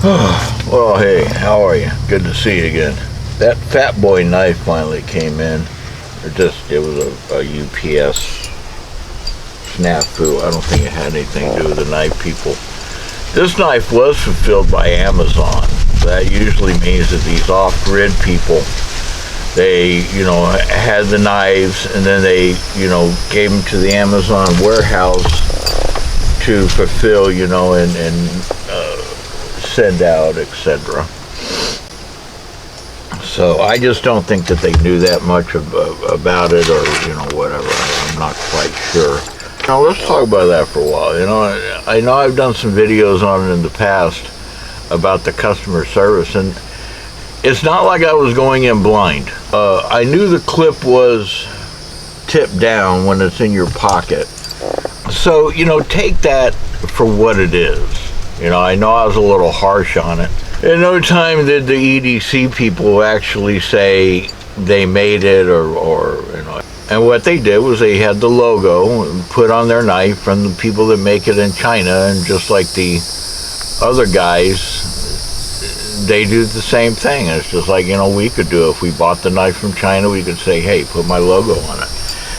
Well, hey, how are you? Good to see you again. That Fat Boy knife finally came in. It was a UPS snafu. I don't think it had anything to do with the knife people. This knife was fulfilled by Amazon. That usually means that these off-grid people, they, had the knives and then they, gave them to the Amazon warehouse to fulfill, and send out, etc. So I just don't think that they knew that much about it, or whatever. I'm not quite sure. Now let's talk about that for a while. I know I've done some videos on it in the past about the customer service, and it's not like I was going in blind. I knew the clip was tipped down when it's in your pocket. So, take that for what it is. I know I was a little harsh on it. At no time did the EDC people actually say they made it or and what they did was they had the logo put on their knife from the people that make it in China, and just like the other guys, they do the same thing. It's just like, we could do it. If we bought the knife from China, we could say, hey, put my logo on it.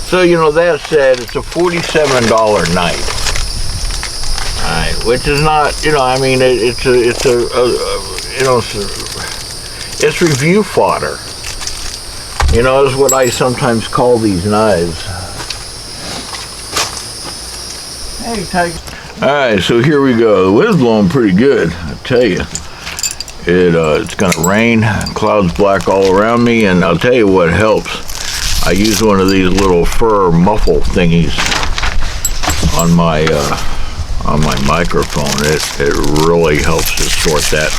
So, that said, it's a $47 knife. Alright, which is not, it's review fodder. Is what I sometimes call these knives. Hey, Tiger. Alright, so here we go. The wind's blowing pretty good, I tell you. It's gonna rain, clouds black all around me, and I'll tell you what helps. I use one of these little fur muffle thingies on my microphone. It really helps to sort that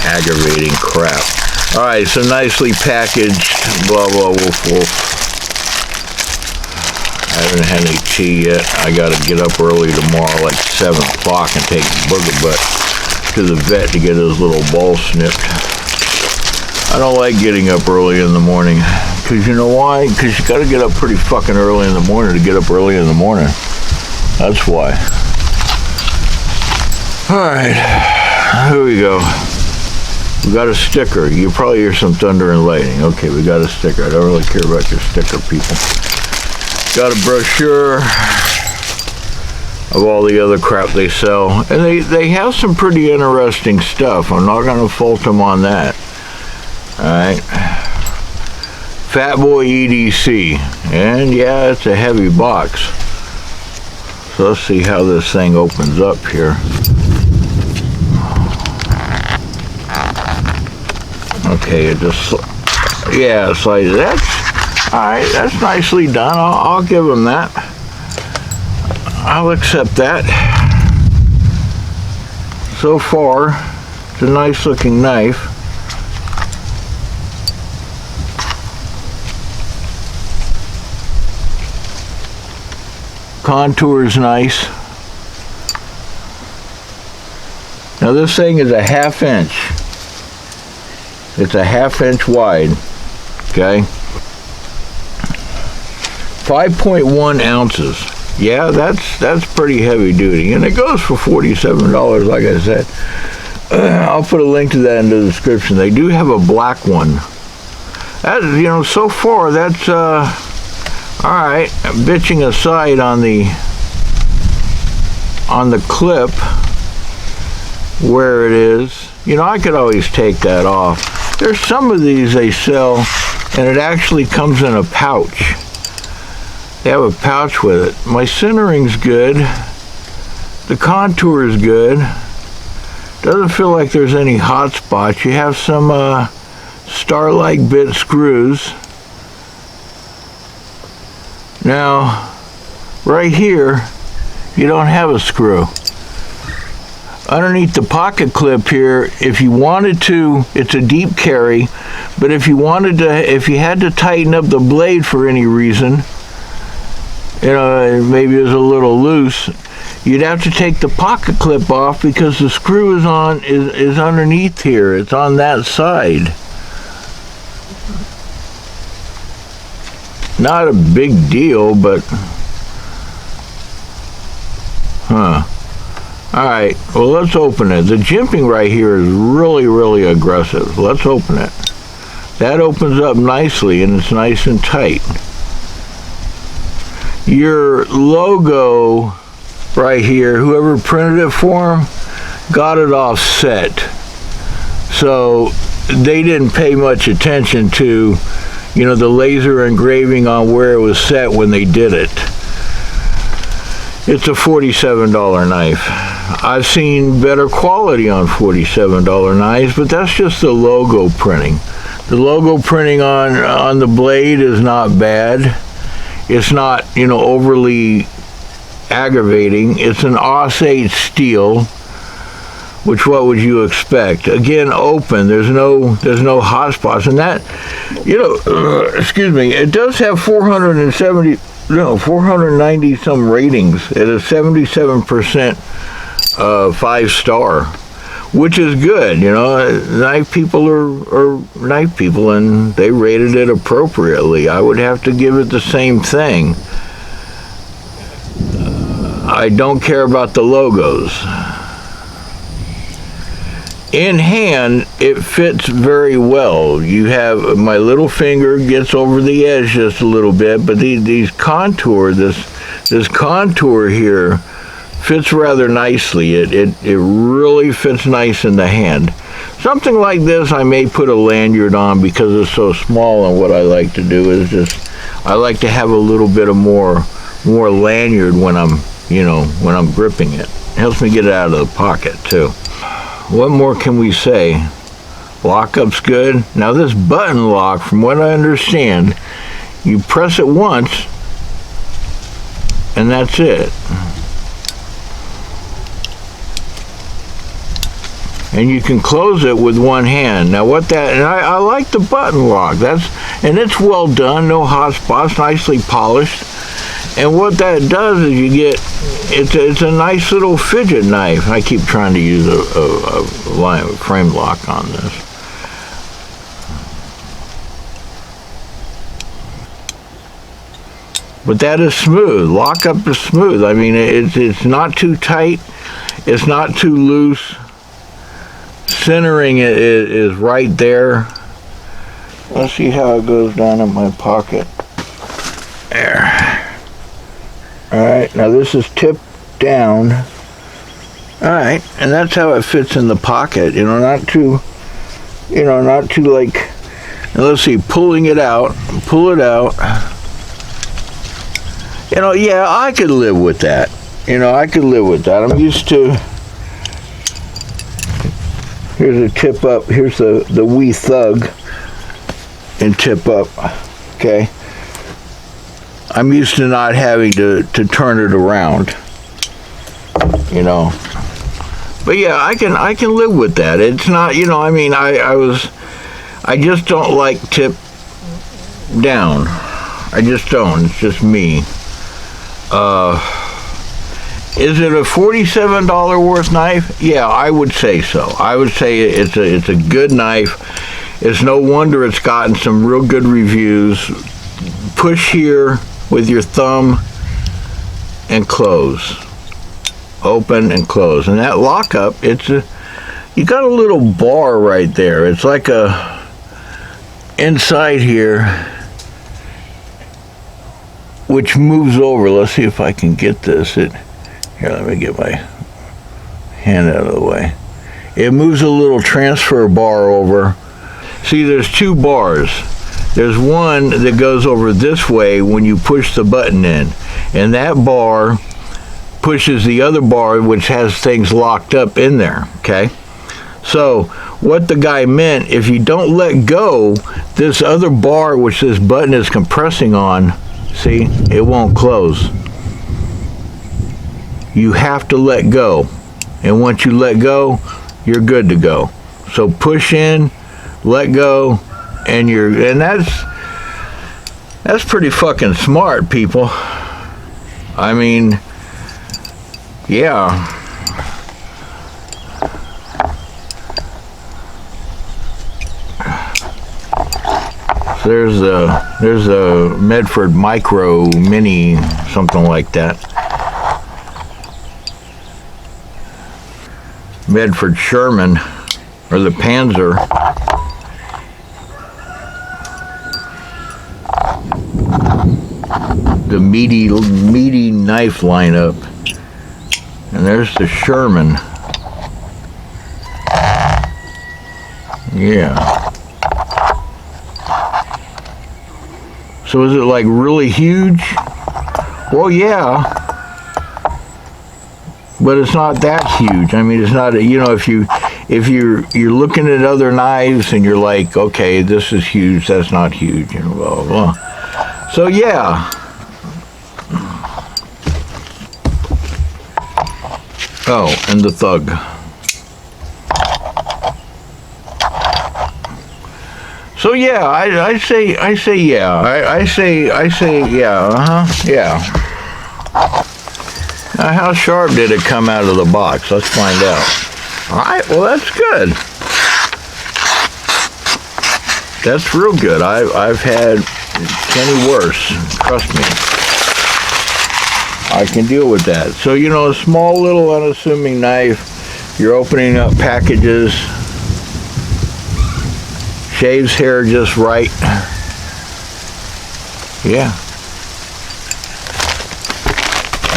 aggravating crap. Alright, so nicely packaged, blah blah woof woof. I haven't had any tea yet. I gotta get up early tomorrow, like 7 o'clock, and take Booger Butt to the vet to get his little ball snipped. I don't like getting up early in the morning. Because you know why? Because you gotta get up pretty fucking early in the morning to get up early in the morning. That's why. Alright, here we go. We got a sticker. You probably hear some thunder and lightning. Okay, we got a sticker. I don't really care about your sticker, people. Got a brochure of all the other crap they sell. And they have some pretty interesting stuff. I'm not going to fault them on that. Alright. Fat Boy EDC. And yeah, it's a heavy box. So let's see how this thing opens up here. Okay, it just, yeah, it's like, alright, that's nicely done. I'll give them that. I'll accept that. So far, it's a nice looking knife. Contour is nice. Now this thing is a 1/2 inch. It's a 1/2 inch wide, okay? 5.1 ounces. Yeah, that's pretty heavy duty, and it goes for $47, like I said. I'll put a link to that in the description. They do have a black one. That, so far that's all right. Bitching aside on the clip where it is, I could always take that off. There's some of these they sell, and it actually comes in a pouch. They have a pouch with it. My centering's good. The contour is good. Doesn't feel like there's any hot spots. You have some star-like bit screws. Now, right here, you don't have a screw. Underneath the pocket clip here, if you wanted to, it's a deep carry, but if you had to tighten up the blade for any reason, maybe it was a little loose, you'd have to take the pocket clip off because the screw is underneath here. It's on that side. Not a big deal, but Alright, well, let's open it. The jimping right here is really, really aggressive. Let's open it. That opens up nicely, and it's nice and tight. Your logo right here, whoever printed it for them, got it offset. So they didn't pay much attention to, you know, the laser engraving on where it was set when they did it. It's a $47 knife. I've seen better quality on $47 knives, but that's just the logo printing. The logo printing on the blade is not bad. It's not, you know, overly aggravating. It's an AUS-8 steel, which what would you expect? Again, open. There's no hot spots, and that, you know, excuse me. It does have 490 some ratings at a 77% 5-star, which is good. You know, knife people are knife people, and they rated it appropriately. I would have to give it the same thing. I don't care about the logos. In hand, it fits very well. You have, my little finger gets over the edge just a little bit, but these contour, this contour here fits rather nicely. It really fits nice in the hand. Something like this, I may put a lanyard on because it's so small, and what I like to do is just, I like to have a little bit of more lanyard when I'm, you know, when I'm gripping it. It helps me get it out of the pocket too. What more can we say? Lockup's good. Now this button lock, from what I understand, you press it once and that's it. And you can close it with one hand. Now what that, and I like the button lock. And it's well done, no hot spots, nicely polished. And what that does is you get, it's a nice little fidget knife. I keep trying to use a frame lock on this. But that is smooth. Lockup is smooth. I mean, it's not too tight. It's not too loose. Centering it is right there. Let's see how it goes down in my pocket. There. Alright, now this is tipped down. Alright, and that's how it fits in the pocket. You know, not too like, and let's see, pulling it out, pull it out. You know, yeah, I could live with that. You know, I could live with that. I'm used to, here's a tip up, here's the wee thug and tip up, okay? I'm used to not having to turn it around, you know. But yeah, I can live with that. It's not, you know, I mean, I just don't like tip down. I just don't. It's just me. Is it a $47 worth knife? Yeah, I would say so. I would say it's a good knife. It's no wonder it's gotten some real good reviews. Push here with your thumb and close. Open and close. And that lockup, you got a little bar right there. It's like a inside here, which moves over. Let's see if I can get this. Here, let me get my hand out of the way. It moves a little transfer bar over. See, there's two bars. There's one that goes over this way when you push the button in, and that bar pushes the other bar, which has things locked up in there, okay? So what the guy meant, if you don't let go, this other bar, which this button is compressing on, see, it won't close. You have to let go, and once you let go, you're good to go. So push in, let go, and that's pretty fucking smart, people. I mean, yeah. So there's a Medford Micro Mini, something like that. Medford Sherman, or the Panzer. The meaty knife lineup. And there's the Sherman. Yeah. So is it like really huge? Well, yeah. But it's not that huge. I mean, it's not, you know, if you're looking at other knives and you're like, okay, this is huge, that's not huge, and blah, blah, blah. So yeah. Oh, and the thug. So yeah, I say yeah. I say yeah. Yeah. Now, how sharp did it come out of the box? Let's find out. All right. Well, that's good. That's real good. I've had plenty worse. Trust me. I can deal with that. So, you know, a small little unassuming knife, you're opening up packages, shaves hair just right. Yeah.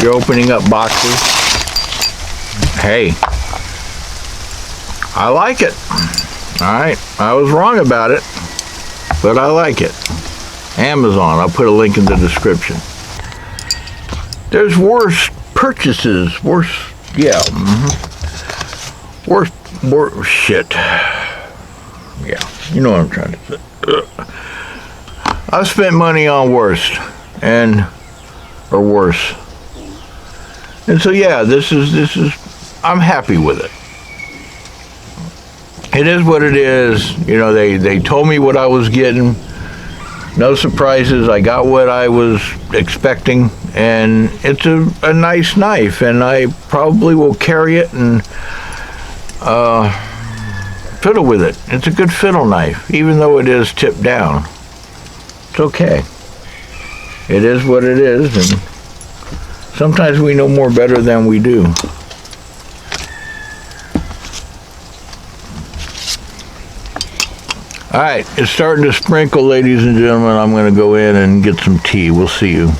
You're opening up boxes. Hey, I like it. All right, I was wrong about it, but I like it. Amazon, I'll put a link in the description. There's worse purchases, worse, yeah, worse shit. Yeah, you know what I'm trying to say. I've spent money on worse, or worse. And so yeah, this is, I'm happy with it. It is what it is. You know, they told me what I was getting. No surprises. I got what I was expecting, and it's a nice knife, and I probably will carry it and fiddle with it. It's a good fiddle knife, even though it is tipped down. It's okay. It is what it is, and sometimes we know more better than we do. All right, it's starting to sprinkle, ladies and gentlemen. I'm going to go in and get some tea. We'll see you.